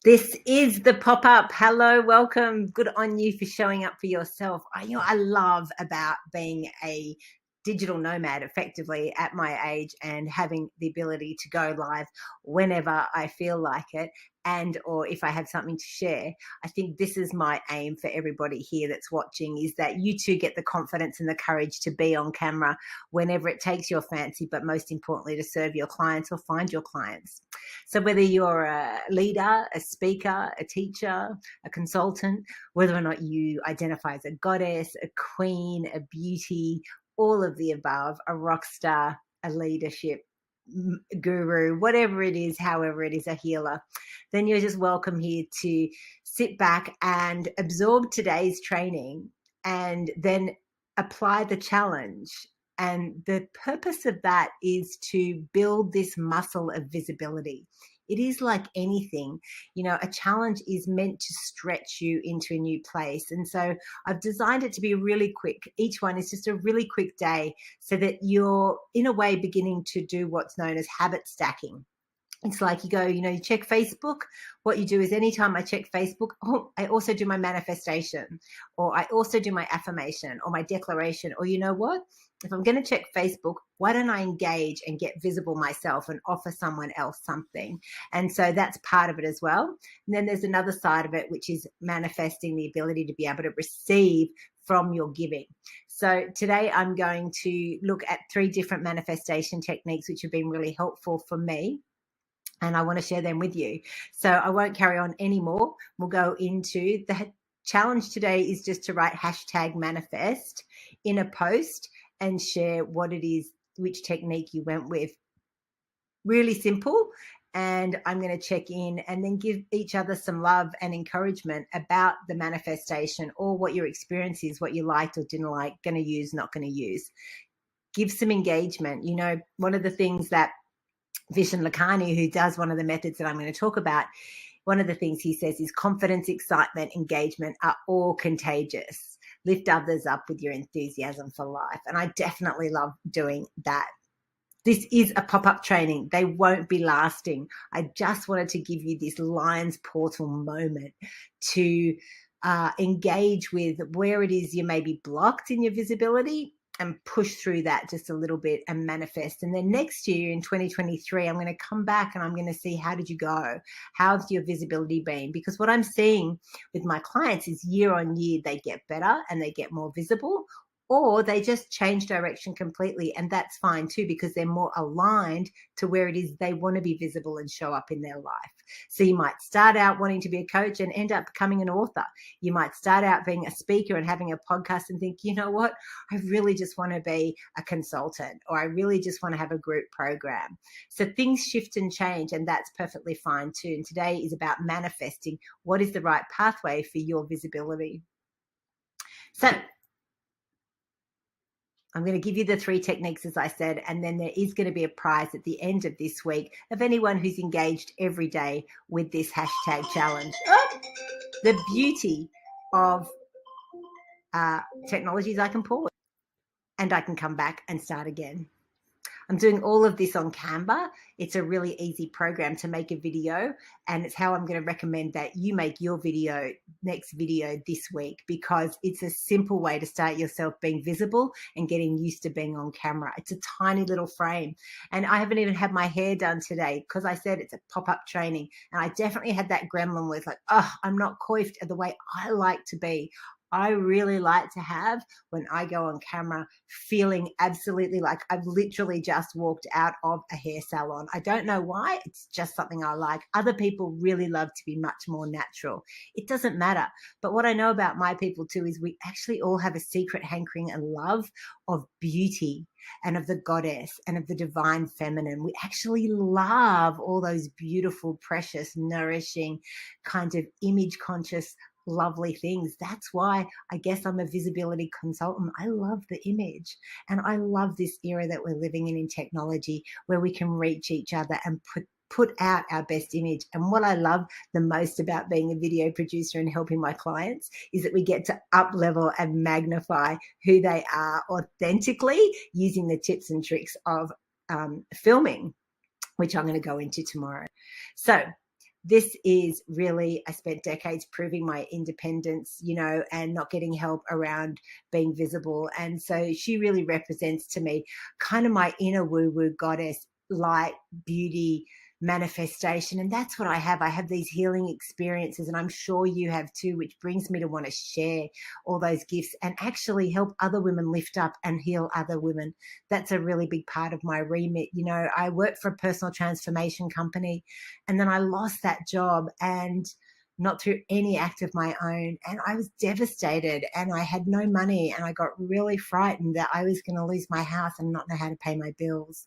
This is the pop-up. Hello, welcome. Good on you for showing up for yourself. I love about being a digital nomad effectively at my age and having the ability to go live whenever I feel like it, and or if I have something to share. I think this is my aim for everybody here that's watching, is that you too get the confidence and the courage to be on camera whenever it takes your fancy, but most importantly to serve your clients or find your clients. So whether you're a leader, a speaker, a teacher, a consultant, whether or not you identify as a goddess, a queen, a beauty, all of the above, a rock star, a leadership guru, whatever it is, however it is, a healer, then you're just welcome here to sit back and absorb today's training and then apply the challenge. And the purpose of that is to build this muscle of visibility. It is like anything, a challenge is meant to stretch you into a new place. And so I've designed it to be really quick. Each one is just a really quick day so that you're in a way beginning to do what's known as habit stacking. It's like you check Facebook. What you do is anytime I check Facebook, I also do my manifestation, or I also do my affirmation or my declaration, or you know what? If I'm going to check Facebook, why don't I engage and get visible myself and offer someone else something? And so that's part of it as well. And then there's another side of it, which is manifesting the ability to be able to receive from your giving. So today I'm going to look at 3 different manifestation techniques, which have been really helpful for me, and I want to share them with you. So I won't carry on anymore. We'll go into the challenge today is just to write #manifest in a post and share what it is, which technique you went with. Really simple. And I'm going to check in and then give each other some love and encouragement about the manifestation, or what your experience is, what you liked or didn't like, going to use, not going to use. Give some engagement. One of the things that Vishen Lakhani, who does one of the methods that I'm going to talk about, one of the things he says is confidence, excitement, engagement are all contagious. Lift others up with your enthusiasm for life. And I definitely love doing that. This is a pop-up training. They won't be lasting. I just wanted to give you this Lion's Portal moment to engage with where it is you may be blocked in your visibility, and push through that just a little bit and manifest. And then next year in 2023, I'm going to come back and I'm going to see, how did you go? How's your visibility been? Because what I'm seeing with my clients is year on year, they get better and they get more visible, or they just change direction completely. And that's fine too, because they're more aligned to where it is they want to be visible and show up in their life. So you might start out wanting to be a coach and end up becoming an author. You might start out being a speaker and having a podcast and think, you know what, I really just want to be a consultant, or I really just want to have a group program. So things shift and change, and that's perfectly fine too. And today is about manifesting what is the right pathway for your visibility. So I'm going to give you the 3 techniques, as I said, and then there is going to be a prize at the end of this week of anyone who's engaged every day with this #challenge. The beauty of technology is I can pause and I can come back and start again. I'm doing all of this on Canva. It's a really easy program to make a video, and it's how I'm going to recommend that you make your next video this week, because it's a simple way to start yourself being visible and getting used to being on camera. It's a tiny little frame, and I haven't even had my hair done today because I said it's a pop-up training, and I definitely had that gremlin where it's like, I'm not coiffed the way I like to be. I really like to have, when I go on camera, feeling absolutely like I've literally just walked out of a hair salon. I don't know why. It's just something I like. Other people really love to be much more natural. It doesn't matter. But what I know about my people too is we actually all have a secret hankering and love of beauty and of the goddess and of the divine feminine. We actually love all those beautiful, precious, nourishing, kind of image conscious, lovely things. That's why I guess I'm a visibility consultant. I love the image, and I love this era that we're living in technology, where we can reach each other and put out our best image. And what I love the most about being a video producer and helping my clients is that we get to up level and magnify who they are authentically using the tips and tricks of filming, which I'm going to go into tomorrow. So this is really, I spent decades proving my independence, you know, and not getting help around being visible. And so she really represents to me kind of my inner woo-woo goddess, light, beauty, manifestation. And that's what I have. I have these healing experiences, and I'm sure you have too, which brings me to want to share all those gifts and actually help other women lift up and heal other women. That's a really big part of my remit. You know, I worked for a personal transformation company, and then I lost that job, and not through any act of my own. And I was devastated, and I had no money, and I got really frightened that I was going to lose my house and not know how to pay my bills.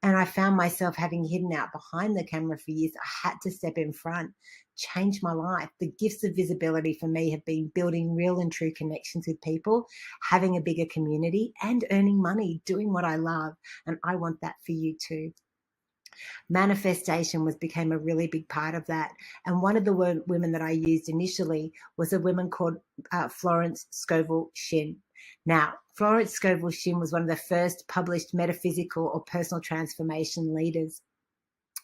And I found myself having hidden out behind the camera for years. I had to step in front, change my life. The gifts of visibility for me have been building real and true connections with people, having a bigger community, and earning money, doing what I love. And I want that for you too. Manifestation became a really big part of that. And one of the women that I used initially was a woman called Florence Scovel Shinn. Now, Florence Scovel Shinn was one of the first published metaphysical or personal transformation leaders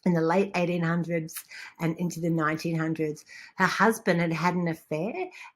in the late 1800s and into the 1900s. Her husband had had an affair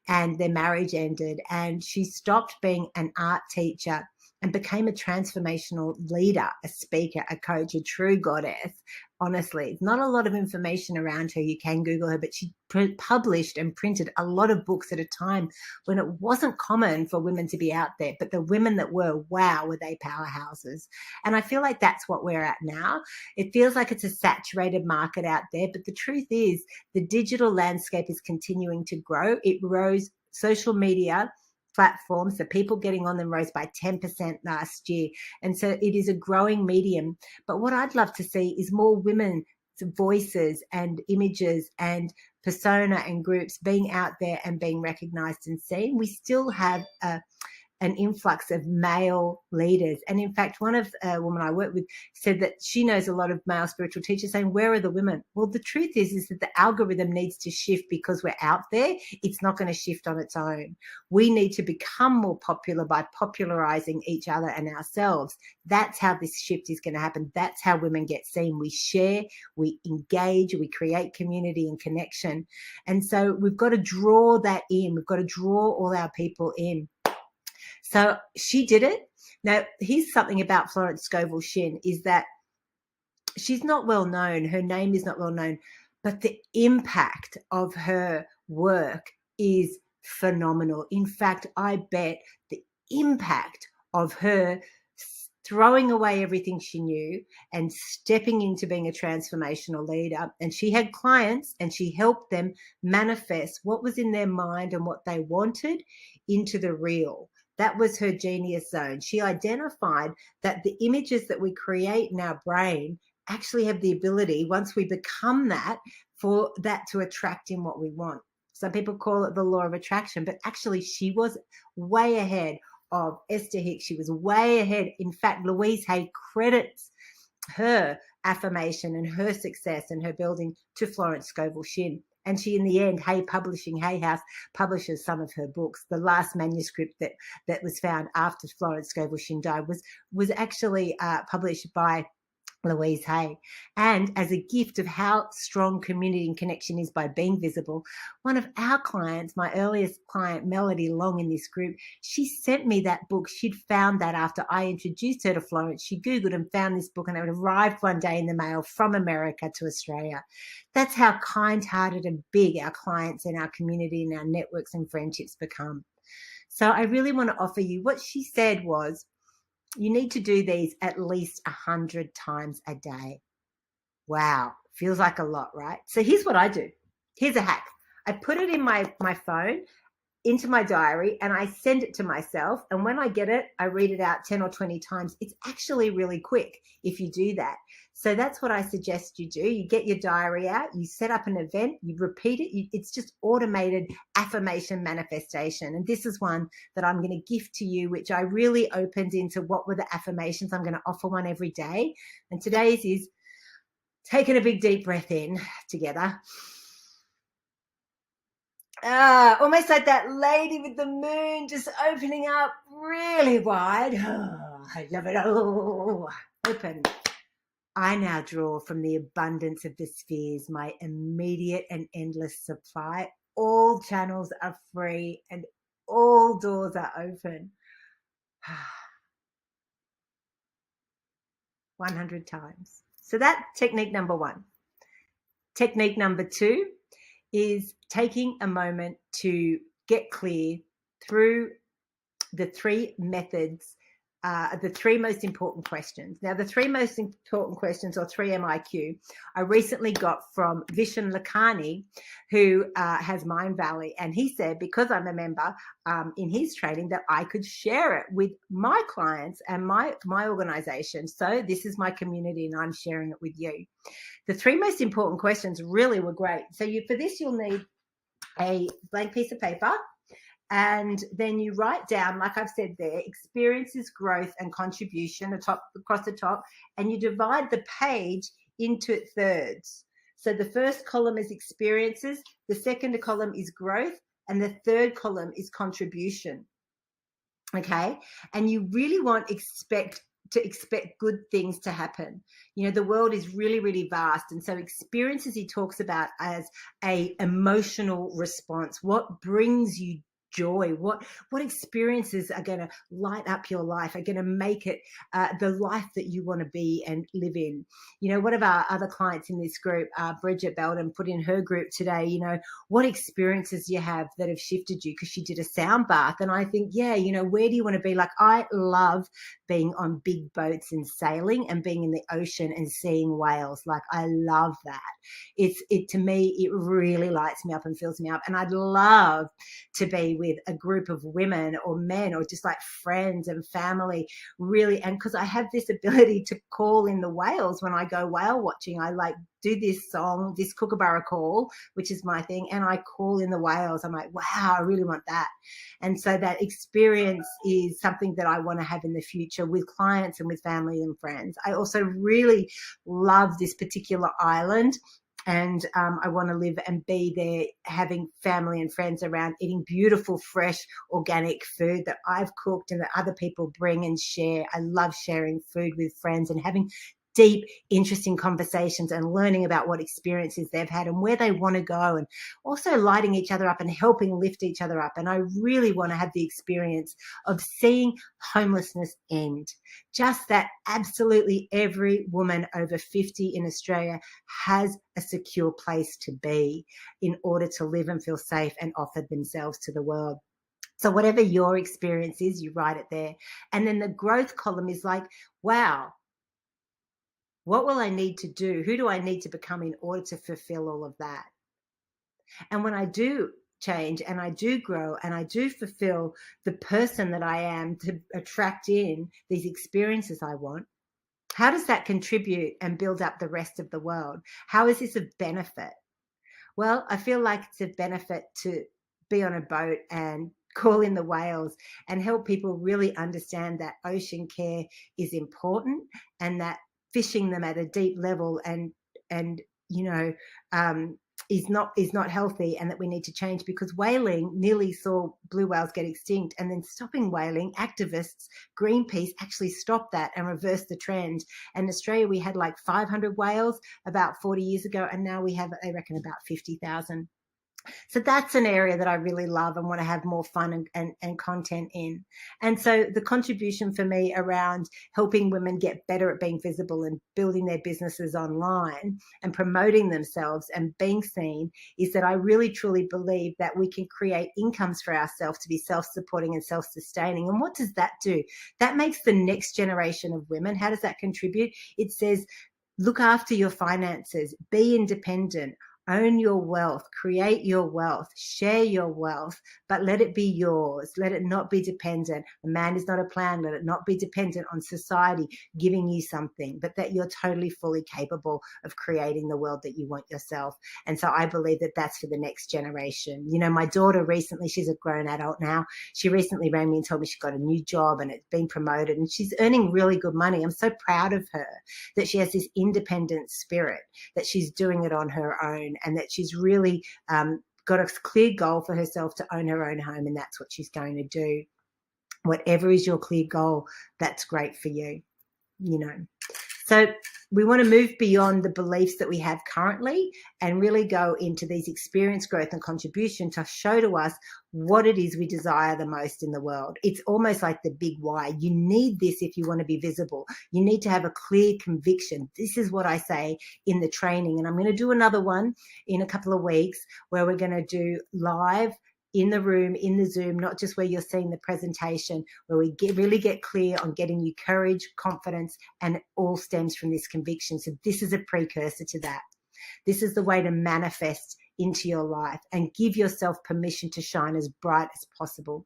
and their marriage ended, and she stopped being an art teacher and became a transformational leader, a speaker, a coach, a true goddess. Honestly, not a lot of information around her. You can Google her, but she published and printed a lot of books at a time when it wasn't common for women to be out there. But the women that were, wow, were they powerhouses. And I feel like that's what we're at now. It feels like it's a saturated market out there, but the truth is the digital landscape is continuing to grow. It rose. Social media platforms, the people getting on them rose by 10% last year. And so it is a growing medium. But what I'd love to see is more women's voices and images and persona and groups being out there and being recognized and seen. We still have an influx of male leaders. And in fact, one of a woman I work with said that she knows a lot of male spiritual teachers saying, where are the women? Well, the truth is that the algorithm needs to shift because we're out there. It's not going to shift on its own. We need to become more popular by popularizing each other and ourselves. That's how this shift is going to happen. That's how women get seen. We share, we engage, we create community and connection. And so we've got to draw that in. We've got to draw all our people in. So she did it. Now, here's something about Florence Scovel Shinn is that she's not well known. Her name is not well known, but the impact of her work is phenomenal. In fact, I bet the impact of her throwing away everything she knew and stepping into being a transformational leader. And she had clients and she helped them manifest what was in their mind and what they wanted into the real. That was her genius zone. She identified that the images that we create in our brain actually have the ability, once we become that, for that to attract in what we want. Some people call it the law of attraction, but actually she was way ahead of Esther Hicks. She was way ahead. In fact, Louise Hay credits her affirmation and her success and her building to Florence Scovel Shinn. And she, in the end, Hay Publishing, Hay House, publishes some of her books. The last manuscript that was found after Florence Scovel Shinn died was actually published by Louise Hay. And as a gift of how strong community and connection is by being visible, one of our clients, my earliest client, Melody Long in this group, she sent me that book. She'd found that after I introduced her to Florence. She Googled and found this book, and it arrived one day in the mail from America to Australia. That's how kind-hearted and big our clients and our community and our networks and friendships become. So I really want to offer you, what she said was, you need to do these at least 100 times a day. Wow. Feels like a lot, right? So here's what I do. Here's a hack. I put it in my phone, into my diary, and I send it to myself. And when I get it, I read it out 10 or 20 times. It's actually really quick if you do that. So that's what I suggest you do. You get your diary out, you set up an event, you repeat it. It's just automated affirmation manifestation. And this is one that I'm going to gift to you, which I really opened into what were the affirmations. I'm going to offer one every day. And today's is taking a big deep breath in together. Almost like that lady with the moon, just opening up really wide. I love it. Open. I now draw from the abundance of the spheres, my immediate and endless supply. All channels are free and all doors are open. 100 times. So that's technique number 1. Technique number 2 is taking a moment to get clear through the 3 methods, the 3 most important questions. Now, the 3 most important questions, or 3 MIQ, I recently got from Vishen Lakhani, who has Mindvalley. And he said, because I'm a member in his training, that I could share it with my clients and my organization. So this is my community and I'm sharing it with you. The 3 most important questions really were great. So for this, you'll need a blank piece of paper. And then you write down, like I've said there, experiences, growth, and contribution across the top, and you divide the page into thirds. So the first column is experiences, the second column is growth, and the third column is contribution. Okay? And you really want to expect good things to happen. You know, the world is really, really vast. And so experiences he talks about as a emotional response. What brings you joy? What experiences are going to light up your life, are going to make it the life that you want to be and live in? You know, one of our other clients in this group, Bridget Belden, put in her group today, you know, what experiences you have that have shifted you, because she did a sound bath. And I think, yeah, you know, where do you want to be? Like, I love being on big boats and sailing and being in the ocean and seeing whales. Like, I love that. To me, it really lights me up and fills me up. And I'd love to be with a group of women or men or just like friends and family, really. And because I have this ability to call in the whales when I go whale watching, I like do this song, this Kookaburra call, which is my thing, and I call in the whales. I'm like, wow, I really want that. And so that experience is something that I want to have in the future with clients and with family and friends. I also really love this particular island. And I want to live and be there, having family and friends around, eating beautiful, fresh, organic food that I've cooked and that other people bring and share. I love sharing food with friends and having deep, interesting conversations and learning about what experiences they've had and where they want to go, and also lighting each other up and helping lift each other up. And I really want to have the experience of seeing homelessness end. Just that absolutely every woman over 50 in Australia has a secure place to be in order to live and feel safe and offer themselves to the world. So whatever your experience is, you write it there. And then the growth column is like, wow, what will I need to do? Who do I need to become in order to fulfill all of that? And when I do change and I do grow and I do fulfill the person that I am to attract in these experiences I want, how does that contribute and build up the rest of the world? How is this a benefit? Well, I feel like it's a benefit to be on a boat and call in the whales and help people really understand that ocean care is important, and that fishing them at a deep level and you know is not healthy, and that we need to change, because whaling nearly saw blue whales get extinct, and then stopping whaling, activists, Greenpeace actually stopped that and reversed the trend. And in Australia, we had like 500 whales about 40 years ago, and now we have, I reckon, about 50,000. So that's an area that I really love and want to have more fun and content in. And so the contribution for me around helping women get better at being visible and building their businesses online and promoting themselves and being seen is that I really truly believe that we can create incomes for ourselves to be self-supporting and self-sustaining. And what does that do? That makes the next generation of women. How does that contribute? It says, look after your finances, be independent, own your wealth, create your wealth, share your wealth, but let it be yours. Let it not be dependent. A man is not a plan. Let it not be dependent on society giving you something, but that you're totally, fully capable of creating the world that you want yourself. And so I believe that that's for the next generation. You know, my daughter recently, she's a grown adult now. She recently rang me and told me she got a new job and it's been promoted and she's earning really good money. I'm so proud of her that she has this independent spirit, that she's doing it on her own, and that she's really got a clear goal for herself to own her own home, and that's what she's going to do. Whatever is your clear goal, that's great for you, you know. So we want to move beyond the beliefs that we have currently and really go into these experience, growth, and contribution to show to us what it is we desire the most in the world. It's almost like the big why. You need this if you want to be visible. You need to have a clear conviction. This is what I say in the training. And I'm going to do another one in a couple of weeks where we're going to do live in the room, in the Zoom, not just where you're seeing the presentation, where we really get clear on getting you courage, confidence, and it all stems from this conviction. So this is a precursor to that. This is the way to manifest into your life and give yourself permission to shine as bright as possible.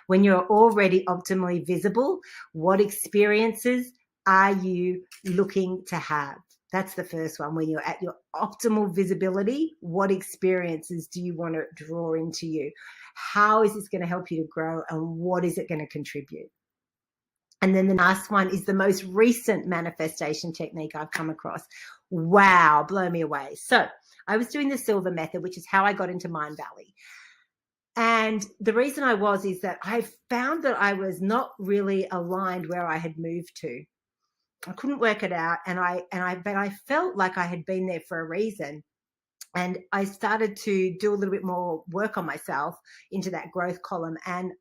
When you're already optimally visible, what experiences are you looking to have? That's the first one. When you're at your optimal visibility, what experiences do you want to draw into you? How is this going to help you to grow, and what is it going to contribute? And then the last one is the most recent manifestation technique I've come across. Wow, blow me away. So I was doing the Silver Method, which is how I got into Mindvalley. And the reason I is that I found that I was not really aligned where I had moved to. I couldn't work it out, but I felt like I had been there for a reason. And I started to do a little bit more work on myself into that growth column. And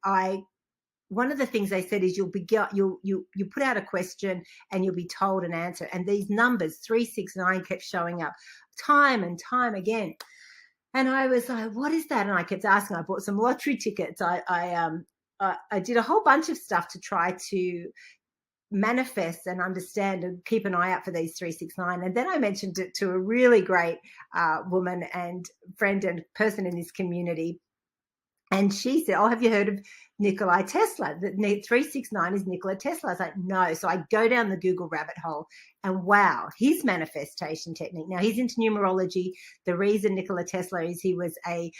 one of the things they said is you put out a question and you'll be told an answer. And these numbers 369 kept showing up time and time again. And I was like, what is that? And I kept asking. I bought some lottery tickets. I did a whole bunch of stuff to try to manifest and understand and keep an eye out for these 369. And then I mentioned it to a really great woman and friend and person in this community. And she said, oh, have you heard of Nikola Tesla? That 369 is Nikola Tesla. I was like, no. So I go down the Google rabbit hole and wow, his manifestation technique. Now he's into numerology. The reason Nikola Tesla is he was a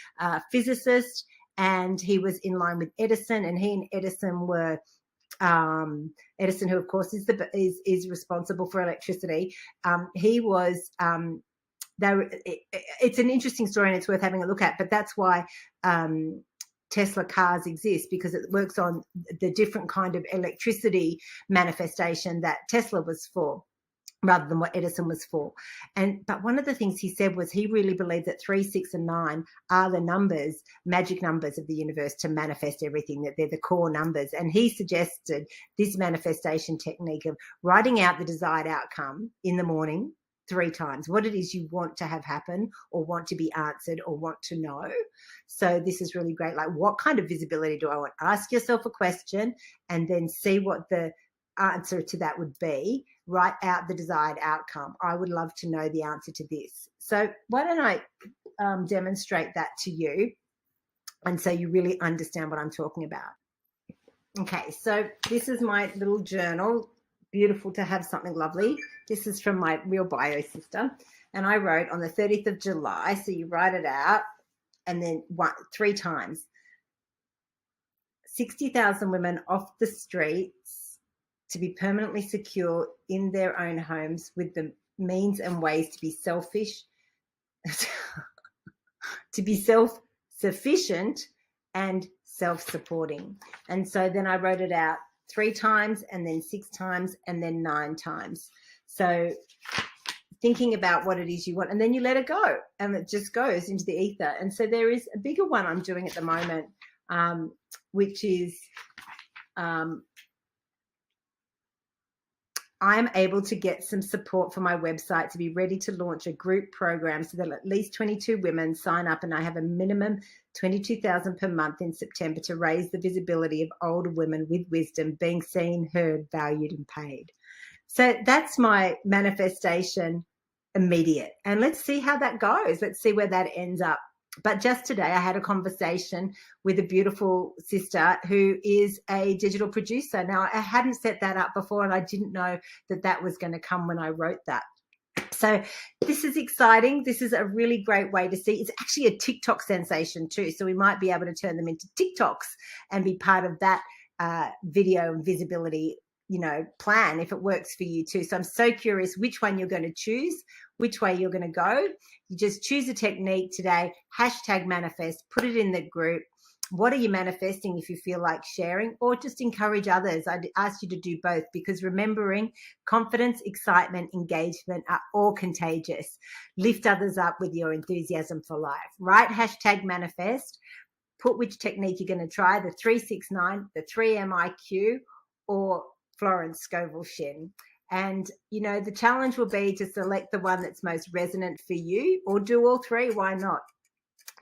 physicist and he was in line with Edison, and he and Edison were Edison, who of course is responsible for electricity. He was it's an interesting story and it's worth having a look at, but that's why Tesla cars exist, because it works on the different kind of electricity manifestation that Tesla was for, rather than what Edison was for. But one of the things he said was he really believed that 3, 6, and 9 are the numbers, magic numbers of the universe to manifest everything, that they're the core numbers. And he suggested this manifestation technique of writing out the desired outcome in the morning 3 times, what it is you want to have happen or want to be answered or want to know. So this is really great. Like, what kind of visibility do I want? Ask yourself a question and then see what the answer to that would be. Write out the desired outcome. I would love to know the answer to this. So why don't I demonstrate that to you, and so you really understand what I'm talking about. Okay, so this is my little journal. Beautiful to have something lovely. This is from my Real Bio sister, and I wrote on the 30th of July. So you write it out and then 3 times. 60,000 women off the streets to be permanently secure in their own homes with the means and ways to be selfish, to be self-sufficient and self-supporting. And so then I wrote it out 3 times and then 6 times and then 9 times. So thinking about what it is you want, and then you let it go and it just goes into the ether. And so there is a bigger one I'm doing at the moment, which is I'm able to get some support for my website to be ready to launch a group program so that at least 22 women sign up, and I have a minimum 22,000 per month in September to raise the visibility of older women with wisdom being seen, heard, valued, and paid. So that's my manifestation immediate. And let's see how that goes. Let's see where that ends up. But just today I had a conversation with a beautiful sister who is a digital producer. Now, I hadn't set that up before, and I didn't know that that was going to come when I wrote that. So this is exciting. This is a really great way to see. It's actually a TikTok sensation too. So we might be able to turn them into TikToks and be part of that video and visibility, plan if it works for you too. So I'm so curious which one you're going to choose, which way you're going to go. You just choose a technique today, #manifest, put it in the group, What are you manifesting if you feel like sharing, or just encourage others? I'd ask you to do both, because remembering confidence, excitement, engagement are all contagious. Lift others up with your enthusiasm for life. Write hashtag manifest. Put which technique you're going to try, the 369, the 3MIQ, or Florence Scovel Shinn. And, you know, the challenge will be to select the one that's most resonant for you, or do all three. Why not?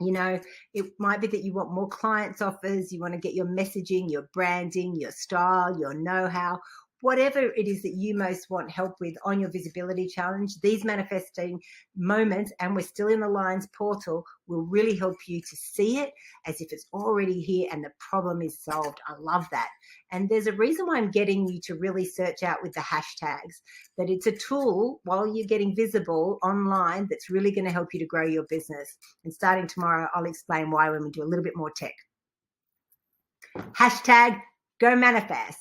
You know, it might be that you want more clients offers, you want to get your messaging, your branding, your style, your know-how, whatever it is that you most want help with on your visibility challenge. These manifesting moments, and we're still in the Lines portal, will really help you to see it as if it's already here and the problem is solved. I love that. And there's a reason why I'm getting you to really search out with the hashtags, that it's a tool while you're getting visible online that's really going to help you to grow your business. And starting tomorrow, I'll explain why when we do a little bit more tech. Hashtag go manifest.